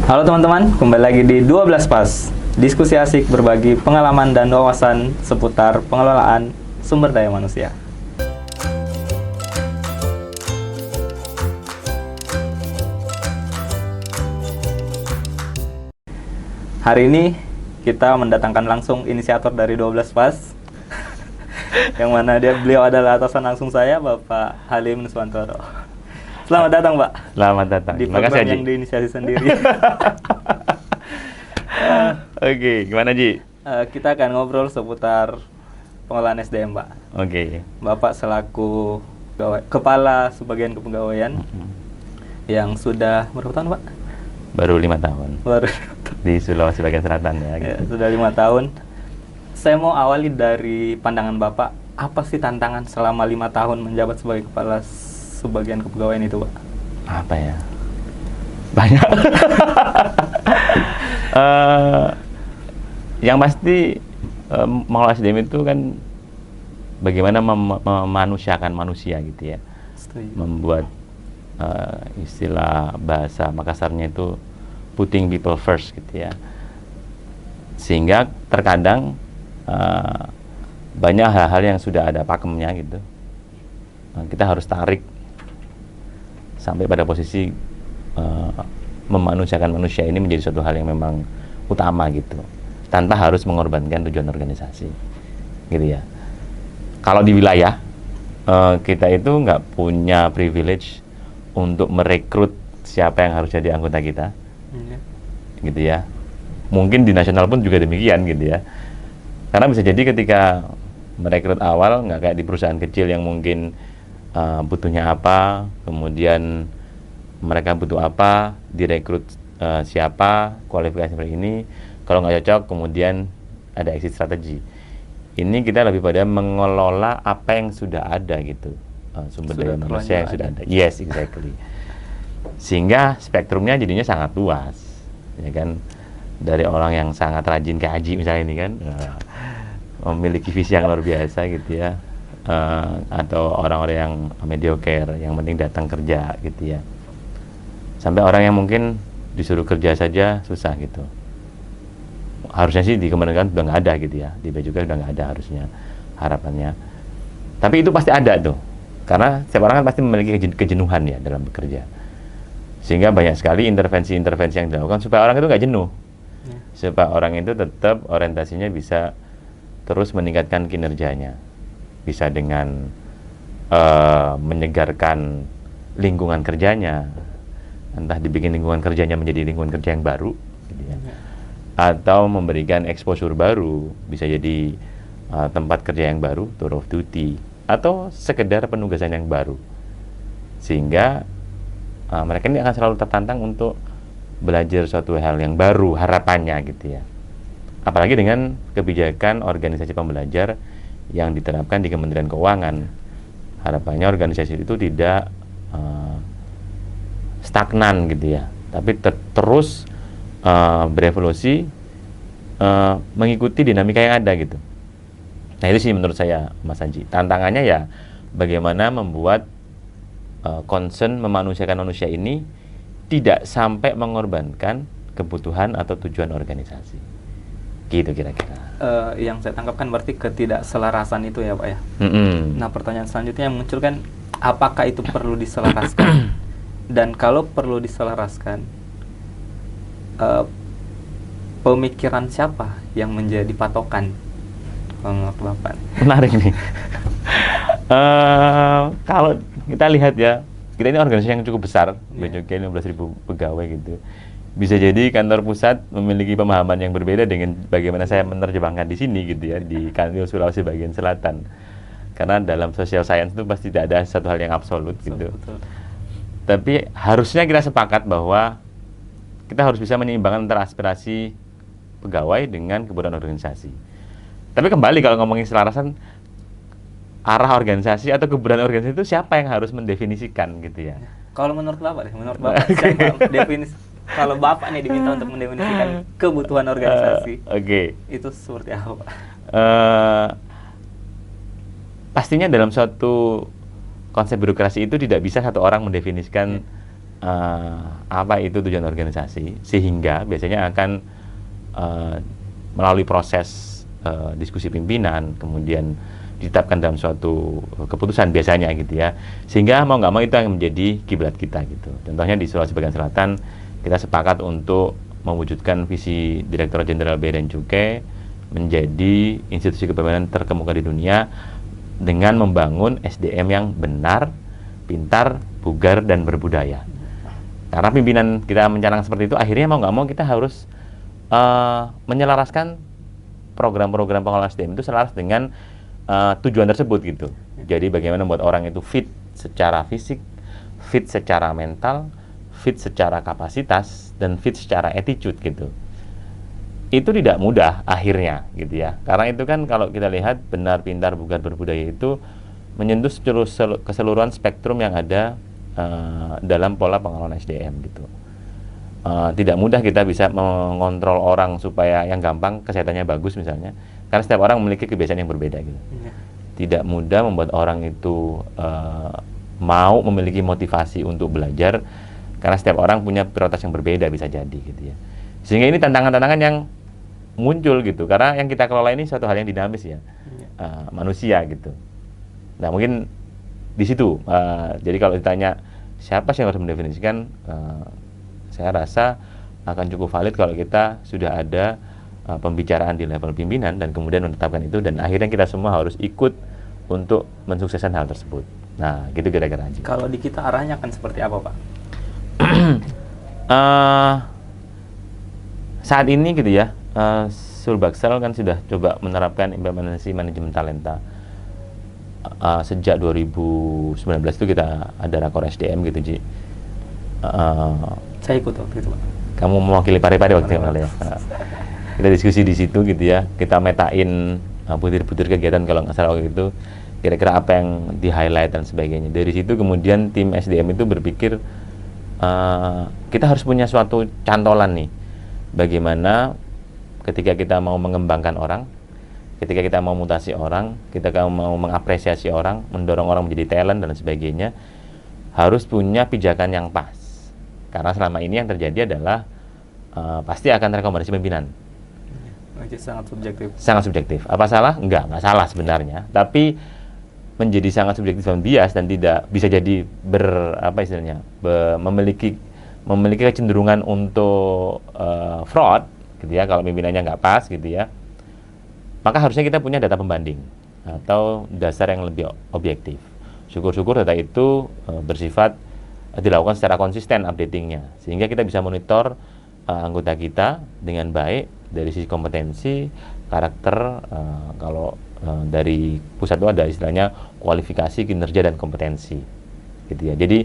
Halo teman-teman, kembali lagi di 12 Pas. Diskusi asik berbagi pengalaman dan wawasan seputar pengelolaan sumber daya manusia. Hari ini kita mendatangkan langsung inisiator dari 12 Pas. Yang mana beliau adalah atasan langsung saya, Bapak Halim Nuswantoro. Selamat datang, Pak. Selamat datang. Di Terima kasih, program Haji. yang diinisiasi sendiri. Oke, gimana, Ji? Kita akan ngobrol seputar pengelolaan SDM, Pak. Oke. Bapak selaku kepala sebagian kepegawaian yang sudah berapa tahun, Pak? Baru 5 tahun. Baru Di Sulawesi bagian selatan ya. ya, Gitu. sudah 5 tahun. Saya mau awali dari pandangan Bapak, apa sih tantangan selama 5 tahun menjabat sebagai kepala sebagian kepegawaian itu, Pak? Apa ya? Banyak. Yang pasti mengelola SDM itu kan bagaimana memanusiakan manusia gitu ya. Setuju. Membuat istilah bahasa Makassarnya itu putting people first gitu ya. Sehingga terkadang banyak hal-hal yang sudah ada pakemnya gitu. Kita harus tarik sampai pada posisi memanusiakan manusia ini menjadi suatu hal yang memang utama gitu, tanpa harus mengorbankan tujuan organisasi gitu ya. Kalau di wilayah kita itu nggak punya privilege untuk merekrut siapa yang harus jadi anggota kita gitu ya. Mungkin di nasional pun juga demikian gitu ya, karena bisa jadi ketika merekrut awal nggak kayak di perusahaan kecil yang mungkin butuhnya apa, kemudian mereka butuh apa, direkrut siapa, kualifikasi seperti ini. Kalau nggak cocok, kemudian ada exit strategi. Ini kita lebih pada mengelola apa yang sudah ada gitu, sumber daya manusia yang sudah ada. Yes, exactly. Sehingga spektrumnya jadinya sangat luas, ya kan? Dari orang yang sangat rajin kayak Haji misalnya ini kan, memiliki visi yang luar biasa gitu ya. Atau orang-orang yang mediocre, yang penting datang kerja gitu ya, sampai orang yang mungkin disuruh kerja saja susah gitu. Harusnya sih di kementerian udah nggak ada gitu ya, di Bea Cukai udah nggak ada harusnya, harapannya. Tapi itu pasti ada tuh, karena setiap orang kan pasti memiliki kejenuhan ya dalam bekerja, sehingga banyak sekali intervensi-intervensi yang dilakukan supaya orang itu nggak jenuh, supaya orang itu tetap orientasinya bisa terus meningkatkan kinerjanya. Bisa dengan menyegarkan lingkungan kerjanya, entah dibikin lingkungan kerjanya menjadi lingkungan kerja yang baru gitu ya. Atau memberikan exposure baru, bisa jadi tempat kerja yang baru, tour of duty, atau sekedar penugasan yang baru, sehingga mereka ini akan selalu tertantang untuk belajar suatu hal yang baru harapannya gitu ya. Apalagi dengan kebijakan organisasi pembelajar yang diterapkan di Kementerian Keuangan, harapannya organisasi itu tidak stagnan gitu ya, tapi terus berevolusi, mengikuti dinamika yang ada gitu. Nah itu sih menurut saya, Mas Haji, tantangannya ya bagaimana membuat concern memanusiakan manusia ini tidak sampai mengorbankan kebutuhan atau tujuan organisasi gitu kira-kira. Yang saya tangkap kan berarti ketidakselarasan itu ya, Pak ya. Nah, pertanyaan selanjutnya yang muncul kan, apakah itu perlu diselaraskan? Dan kalau perlu diselaraskan, pemikiran siapa yang menjadi patokan menurut Bapak? Menarik nih. Kalau kita lihat ya, kita ini organisasi yang cukup besar, Bea Cukai 15.000 pegawai gitu. Bisa jadi kantor pusat memiliki pemahaman yang berbeda dengan bagaimana saya menerjemahkan di sini gitu ya, di Kanwil Sulawesi bagian selatan. Karena dalam social science itu pasti tidak ada satu hal yang absolut gitu. Betul. Tapi harusnya kita sepakat bahwa kita harus bisa menyeimbangkan antara aspirasi pegawai dengan kebutuhan organisasi. Tapi kembali kalau ngomongin selarasan, arah organisasi atau kebutuhan organisasi itu siapa yang harus mendefinisikan gitu ya? Kalau menurut Bapak siapa definisi? Kalau Bapak nih diminta untuk mendefinisikan kebutuhan organisasi, itu seperti apa, Pak? Pastinya dalam suatu konsep birokrasi itu tidak bisa satu orang mendefinisikan apa itu tujuan organisasi, sehingga biasanya akan melalui proses diskusi pimpinan, kemudian ditetapkan dalam suatu keputusan biasanya gitu ya, sehingga mau nggak mau itu yang menjadi kiblat kita gitu. Contohnya di Sulawesi bagian selatan kita sepakat untuk mewujudkan visi Direktorat Jenderal Bea dan Cukai menjadi institusi kepemimpinan terkemuka di dunia dengan membangun SDM yang benar, pintar, bugar, dan berbudaya. Karena pimpinan kita mencanang seperti itu, akhirnya mau nggak mau kita harus menyelaraskan program-program pengelolaan SDM itu selaras dengan tujuan tersebut gitu. Jadi bagaimana membuat orang itu fit secara fisik, fit secara mental, fit secara kapasitas, dan fit secara attitude gitu. Itu tidak mudah akhirnya gitu ya. Karena itu kan kalau kita lihat benar, pintar, bugar, berbudaya itu menyentuh keseluruhan spektrum yang ada dalam pola pengelolaan SDM gitu. Tidak mudah kita bisa mengontrol orang supaya yang gampang kesehatannya bagus misalnya, karena setiap orang memiliki kebiasaan yang berbeda gitu. Tidak mudah membuat orang itu mau memiliki motivasi untuk belajar, karena setiap orang punya prioritas yang berbeda bisa jadi gitu ya. Sehingga ini tantangan-tantangan yang muncul gitu, karena yang kita kelola ini suatu hal yang dinamis ya, manusia gitu. Nah mungkin di situ, jadi kalau ditanya siapa sih yang harus mendefinisikan, saya rasa akan cukup valid kalau kita sudah ada pembicaraan di level pimpinan dan kemudian menetapkan itu, dan akhirnya kita semua harus ikut untuk mensukseskan hal tersebut. Nah gitu kira-kira aja. Kalau di kita arahnya akan seperti apa Pak? Saat ini gitu ya, Sulbaksel kan sudah coba menerapkan implementasi manajemen talenta. Sejak 2019 itu kita ada rakor SDM gitu Ji. Saya ikut waktu itu Pak. Kamu mewakili Parepare waktu itu ya. Kita diskusi di situ gitu ya. Kita metain butir-butir kegiatan kalau nggak salah waktu itu. Kira-kira apa yang di-highlight dan sebagainya. Dari situ kemudian tim SDM itu berpikir kita harus punya suatu cantolan nih. Bagaimana ketika kita mau mengembangkan orang, ketika kita mau mutasi orang, kita mau mengapresiasi orang, mendorong orang menjadi talent dan sebagainya, harus punya pijakan yang pas. Karena selama ini yang terjadi adalah pasti akan rekomendasi pimpinan. Sangat subjektif. Sangat subjektif. Apa salah? Enggak salah sebenarnya. Tapi menjadi sangat subjektif dan bias dan tidak bisa jadi memiliki kecenderungan untuk fraud, gitu ya. Kalau pimpinannya nggak pas, gitu ya. Maka harusnya kita punya data pembanding atau dasar yang lebih objektif. Syukur-syukur data itu bersifat dilakukan secara konsisten updatingnya, sehingga kita bisa monitor anggota kita dengan baik dari sisi kompetensi, karakter. Kalau dari pusat itu ada istilahnya kualifikasi, kinerja, dan kompetensi, gitu ya. Jadi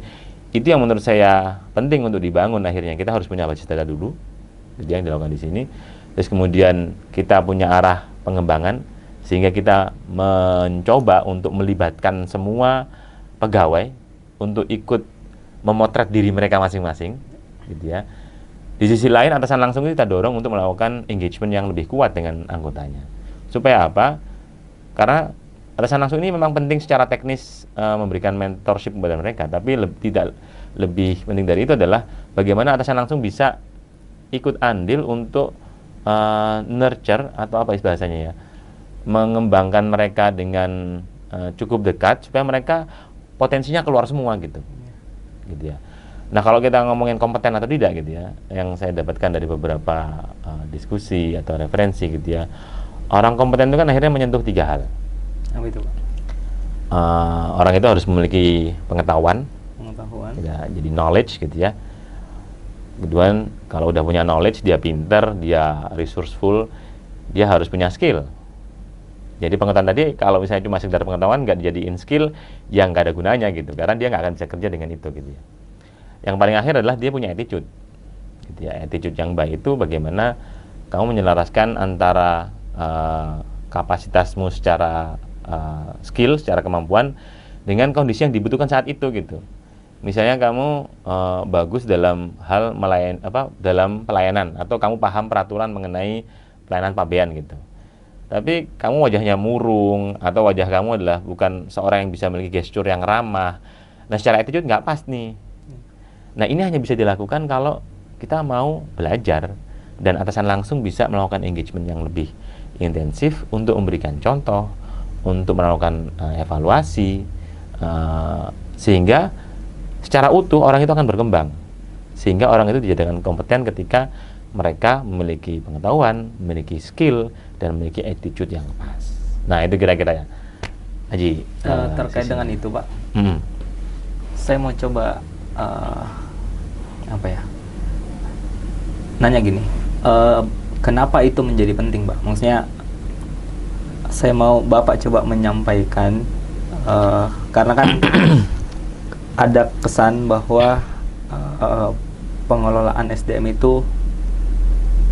itu yang menurut saya penting untuk dibangun. Akhirnya kita harus punya basis data dulu, gitu yang dilakukan di sini. Terus kemudian kita punya arah pengembangan, sehingga kita mencoba untuk melibatkan semua pegawai untuk ikut memotret diri mereka masing-masing, gitu ya. Di sisi lain, atasan langsung kita dorong untuk melakukan engagement yang lebih kuat dengan anggotanya. Supaya apa? Karena atasan langsung ini memang penting secara teknis memberikan mentorship kepada mereka, tapi tidak lebih penting dari itu adalah bagaimana atasan langsung bisa ikut andil untuk nurture atau apa bahasanya ya, mengembangkan mereka dengan cukup dekat supaya mereka potensinya keluar semua gitu ya. Nah kalau kita ngomongin kompeten atau tidak gitu ya, yang saya dapatkan dari beberapa diskusi atau referensi gitu ya, orang kompeten itu kan akhirnya menyentuh 3 hal. Apa itu Pak? Orang itu harus memiliki pengetahuan ya, jadi knowledge gitu ya. Kemudian kalau udah punya knowledge, dia pinter, dia resourceful, dia harus punya skill. Jadi pengetahuan tadi kalau misalnya cuma sekedar pengetahuan nggak dijadiin skill, yang nggak ada gunanya gitu, karena dia nggak akan bisa kerja dengan itu gitu ya. Yang paling akhir adalah dia punya attitude, gitu ya. Attitude yang baik itu bagaimana kamu menyelaraskan antara kapasitasmu secara skill, secara kemampuan dengan kondisi yang dibutuhkan saat itu gitu. Misalnya kamu bagus dalam hal dalam pelayanan, atau kamu paham peraturan mengenai pelayanan pabean gitu. Tapi kamu wajahnya murung, atau wajah kamu adalah bukan seorang yang bisa memiliki gestur yang ramah. Nah, secara attitude nggak pas nih. Nah, ini hanya bisa dilakukan kalau kita mau belajar dan atasan langsung bisa melakukan engagement yang lebih intensif untuk memberikan contoh, untuk melakukan evaluasi, sehingga secara utuh orang itu akan berkembang. Sehingga orang itu dijadikan kompeten ketika mereka memiliki pengetahuan, memiliki skill, dan memiliki attitude yang pas. Nah, itu kira-kira ya, Haji. Terkait dengan itu, Pak, saya mau coba nanya gini, kenapa itu menjadi penting, Pak? Maksudnya saya mau Bapak coba menyampaikan, karena kan ada kesan bahwa pengelolaan SDM itu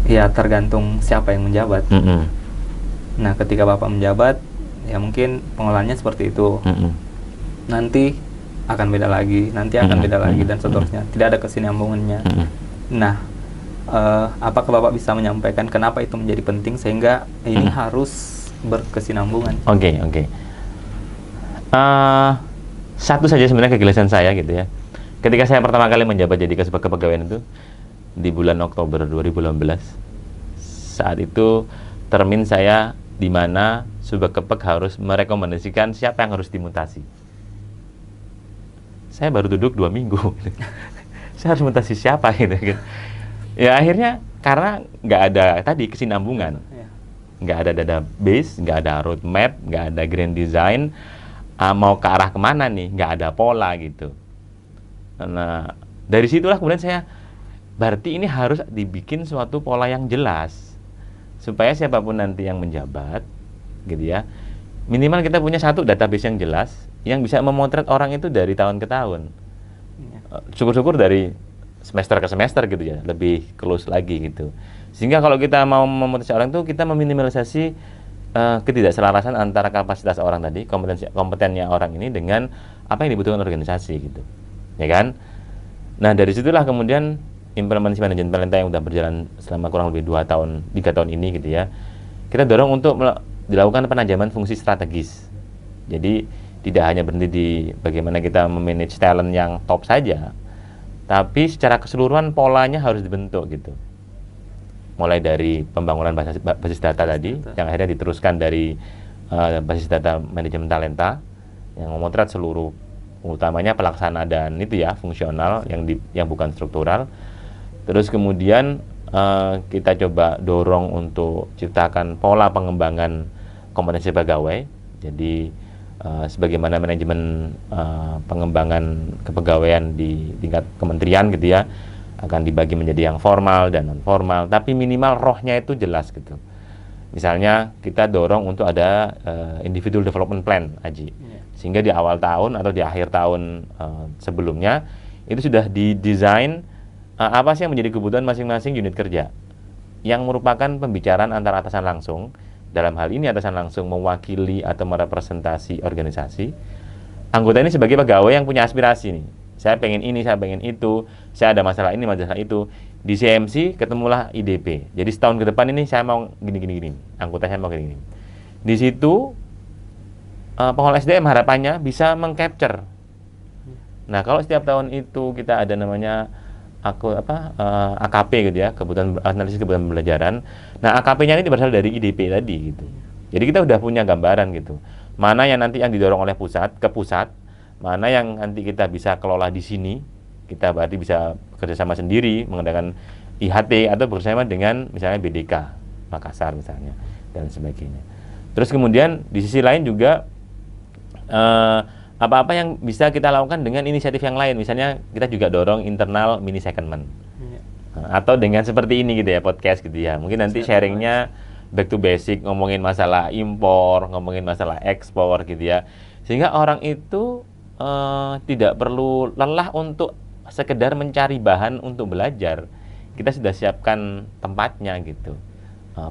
ya tergantung siapa yang menjabat. Nah, ketika Bapak menjabat, ya mungkin pengelolaannya seperti itu. Nanti akan beda lagi, dan seterusnya. Tidak ada kesinambungannya. Nah, apakah Bapak bisa menyampaikan kenapa itu menjadi penting sehingga ini harus berkesinambungan? Oke. Satu saja sebenarnya kegelisahan saya gitu ya. Ketika saya pertama kali menjabat jadi kepegawaian itu di bulan Oktober 2018, saat itu termin saya di mana Subkepeg harus merekomendasikan siapa yang harus dimutasi. Saya baru duduk 2 minggu. Saya harus mutasi siapa gitu. Ya akhirnya karena nggak ada tadi kesinambungan, nggak ada database, nggak ada roadmap, nggak ada grand design, mau ke arah kemana nih, nggak ada pola gitu. Nah, dari situlah kemudian saya, berarti ini harus dibikin suatu pola yang jelas supaya siapapun nanti yang menjabat, gitu ya, minimal kita punya satu database yang jelas yang bisa memotret orang itu dari tahun ke tahun. Syukur-syukur dari semester ke semester gitu ya, lebih close lagi gitu. Sehingga kalau kita mau memotret orang itu, kita meminimalisasi ketidakselarasan antara kapasitas orang tadi, kompetennya orang ini dengan apa yang dibutuhkan organisasi gitu. Ya kan? Nah, dari situlah kemudian implementasi manajemen talenta yang sudah berjalan selama kurang lebih 2 tahun, 3 tahun ini gitu ya. Kita dorong untuk dilakukan penajaman fungsi strategis. Jadi tidak hanya berhenti di bagaimana kita memanage talent yang top saja, tapi secara keseluruhan polanya harus dibentuk gitu. Mulai dari pembangunan basis data tadi, yang akhirnya diteruskan dari basis data manajemen talenta yang memotret seluruh, utamanya pelaksana dan itu ya fungsional yang bukan struktural. Terus kemudian kita coba dorong untuk ciptakan pola pengembangan kompetensi pegawai. Jadi sebagaimana manajemen pengembangan kepegawaian di tingkat kementerian gitu ya, akan dibagi menjadi yang formal dan non formal, tapi minimal rohnya itu jelas gitu. Misalnya kita dorong untuk ada individual development plan, Aji, sehingga di awal tahun atau di akhir tahun sebelumnya itu sudah didesain apa sih yang menjadi kebutuhan masing-masing unit kerja, yang merupakan pembicaraan antara atasan langsung. Dalam hal ini atasan langsung mewakili atau merepresentasi organisasi. Anggota ini sebagai pegawai yang punya aspirasi nih. Saya pengen ini, saya pengen itu, saya ada masalah ini, masalah itu. Di CMC ketemulah IDP. Jadi setahun ke depan ini saya mau gini. Anggota saya mau gini. Di situ pengelola SDM harapannya bisa mengcapture. Nah, kalau setiap tahun itu kita ada namanya AKP gitu ya, analisis kebutuhan pembelajaran. Nah, AKP-nya ini berasal dari IDP tadi gitu. Jadi kita udah punya gambaran gitu. Mana yang nanti yang didorong oleh pusat ke pusat, mana yang nanti kita bisa kelola di sini. Kita berarti bisa kerjasama sendiri mengadakan IHT atau bersama dengan misalnya BDK Makassar misalnya dan sebagainya. Terus kemudian di sisi lain juga apa-apa yang bisa kita lakukan dengan inisiatif yang lain. Misalnya kita juga dorong internal mini secondment. Atau dengan seperti ini gitu ya, podcast gitu ya. Mungkin nanti sharingnya back to basic, ngomongin masalah impor, ngomongin masalah ekspor gitu ya. Sehingga orang itu tidak perlu lelah untuk sekedar mencari bahan untuk belajar. Kita sudah siapkan tempatnya gitu,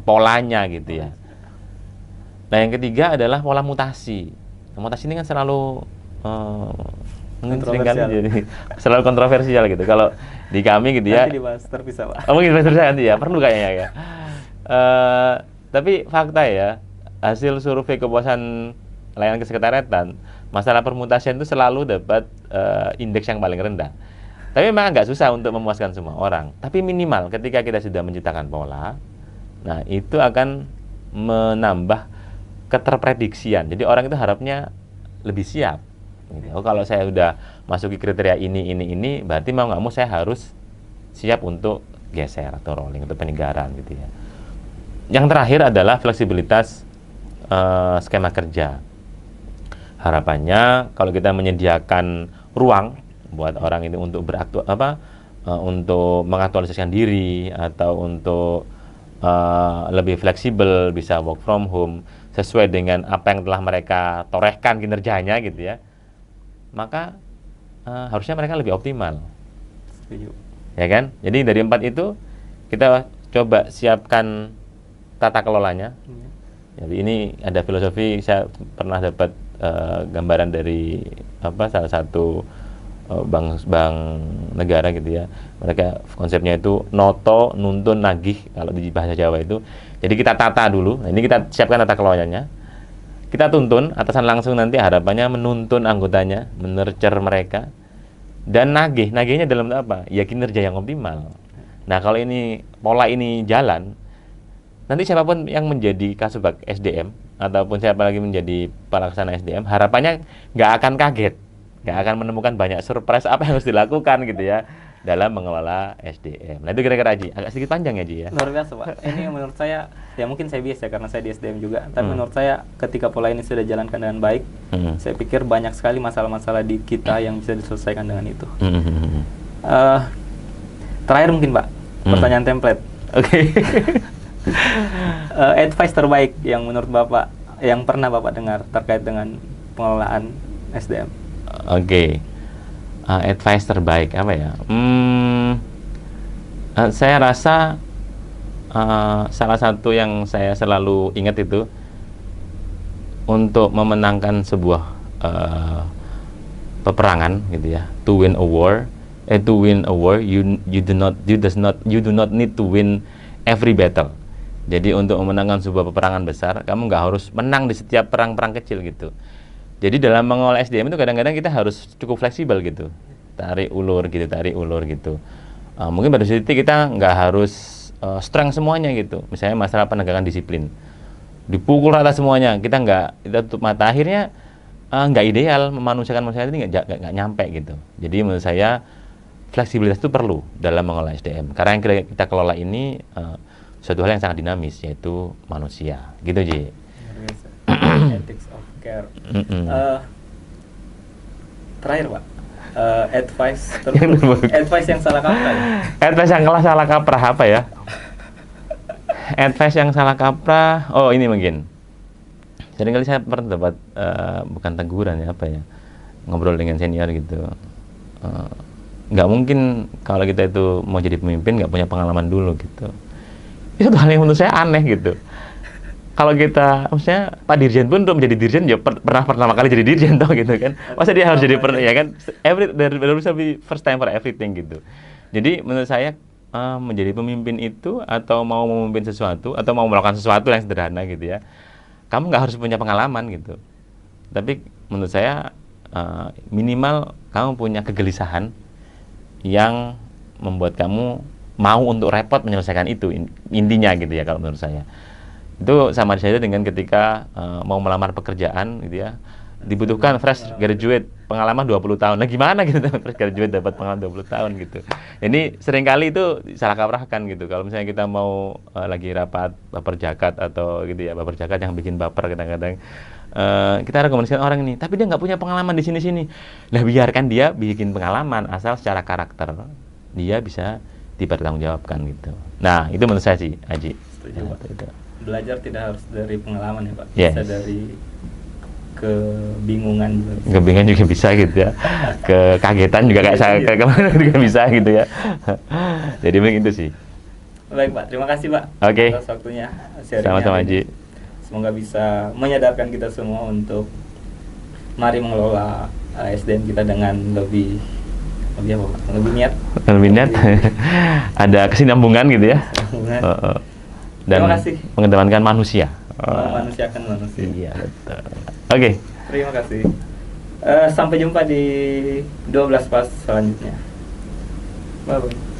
polanya gitu ya. Nah, yang ketiga adalah pola mutasi. Mutasi ini kan selalu selalu kontroversial gitu. Kalau di kami gitu ya. Nanti dibahas terpisah, Pak. Mungkin terpisah nanti ya, perlu kayaknya ya. Tapi fakta ya, hasil survei kepuasan layanan kesekretariatan, masalah permutasian itu selalu dapat indeks yang paling rendah. Tapi memang agak susah untuk memuaskan semua orang. Tapi minimal ketika kita sudah menciptakan pola, nah itu akan menambah keterprediksian. Jadi orang itu harapnya lebih siap. Gitu. Oh, kalau saya udah masuki kriteria ini, berarti mau nggak mau saya harus siap untuk geser atau rolling, untuk penyegaran gitu ya. Yang terakhir adalah fleksibilitas skema kerja. Harapannya kalau kita menyediakan ruang buat orang ini untuk untuk mengaktualisasikan diri atau untuk lebih fleksibel, bisa work from home sesuai dengan apa yang telah mereka torehkan kinerjanya gitu ya, maka harusnya mereka lebih optimal. Setuju. Ya kan? Jadi dari 4 itu kita coba siapkan tata kelolanya. Jadi ini ada filosofi, saya pernah dapat gambaran dari salah satu bank negara gitu ya. Mereka konsepnya itu noto, nuntun, nagih kalau di bahasa Jawa itu. Jadi kita tata dulu. Nah, ini kita siapkan tata kelolanya. Kita tuntun, atasan langsung nanti harapannya menuntun anggotanya, menurture mereka. Dan nagihnya dalam apa? Ya kinerja yang optimal. Nah, kalau ini pola ini jalan, nanti siapapun yang menjadi Kasubag SDM ataupun siapa lagi menjadi pelaksana SDM, harapannya nggak akan kaget, nggak akan menemukan banyak surprise apa yang harus dilakukan gitu ya dalam mengelola SDM. Nah itu kira-kira Ji, agak sedikit panjang ya Ji ya. Luar biasa Pak. Ini menurut saya, ya mungkin saya biasa karena saya di SDM juga, tapi menurut saya ketika pola ini sudah jalankan dengan baik, saya pikir banyak sekali masalah-masalah di kita yang bisa diselesaikan dengan itu. Terakhir mungkin Pak, pertanyaan template. Oke. Advice terbaik yang menurut Bapak, yang pernah Bapak dengar terkait dengan pengelolaan SDM. Oke. Advice terbaik apa ya? Saya rasa salah satu yang saya selalu ingat itu, untuk memenangkan sebuah peperangan gitu ya, to win a war, you do not need to win every battle. Jadi untuk memenangkan sebuah peperangan besar, kamu nggak harus menang di setiap perang-perang kecil gitu. Jadi dalam mengelola SDM itu kadang-kadang kita harus cukup fleksibel gitu, tarik ulur gitu. Mungkin pada titik kita nggak harus strength semuanya gitu. Misalnya masalah penegakan disiplin, dipukul rata semuanya, kita tutup mata, akhirnya nggak ideal, memanusiakan manusia ini nggak nyampe gitu. Jadi menurut saya fleksibilitas itu perlu dalam mengelola SDM, karena yang kita kelola ini suatu hal yang sangat dinamis, yaitu manusia gitu Ji. Ethics of care. Terakhir Pak, advice yang salah kaprah ya? Advice yang salah kaprah apa ya? Advice yang salah kaprah, oh ini mungkin seringkali saya pernah dapat bukan teguran ya, apa ya, ngobrol dengan senior gitu, nggak mungkin kalau kita itu mau jadi pemimpin nggak punya pengalaman dulu gitu. Itu hal yang menurut saya aneh gitu. Kalau kita, maksudnya Pak Dirjen pun untuk menjadi Dirjen ya pernah pertama kali jadi Dirjen toh gitu kan. Masa dia harus jadi ya kan, there bisa be first time for everything gitu. Jadi menurut saya menjadi pemimpin itu, atau mau memimpin sesuatu atau mau melakukan sesuatu yang sederhana gitu ya, kamu nggak harus punya pengalaman gitu. Tapi menurut saya minimal kamu punya kegelisahan yang membuat kamu mau untuk repot menyelesaikan itu, intinya gitu ya kalau menurut saya. Itu sama saja dengan ketika mau melamar pekerjaan gitu ya, dibutuhkan fresh graduate pengalaman 20 tahun. Nah gimana gitu fresh graduate dapat pengalaman 20 tahun gitu. Ini seringkali itu salah kaprahkan gitu. Kalau misalnya kita mau lagi rapat baper jakat atau gitu ya, baper jakat yang bikin baper kadang-kadang, kita rekomendasikan orang ini, tapi dia nggak punya pengalaman di sini-sini. Nah biarkan dia bikin pengalaman, asal secara karakter dia bisa dipertanggungjawabkan gitu. Nah itu menurut saya sih Aji. Setuju Pak. Itu. Belajar tidak harus dari pengalaman ya Pak, yes. Bisa dari kebingungan juga bisa. Kebingungan juga bisa gitu ya, kekagetan juga kayak saya kayak kemarin juga bisa gitu ya. Jadi mungkin itu sih. Baik Pak, terima kasih Pak atas waktunya. Sama-sama Ji. Semoga bisa menyadarkan kita semua untuk mari mengelola SDM kita dengan lebih apa Pak? Lebih niat. Ada kesinambungan gitu ya. Dan terima kasih. mengedepankan manusia. Memanusiakan manusia. Iya betul. Oke. Terima kasih. Sampai jumpa di 12 pas selanjutnya. Bye bye.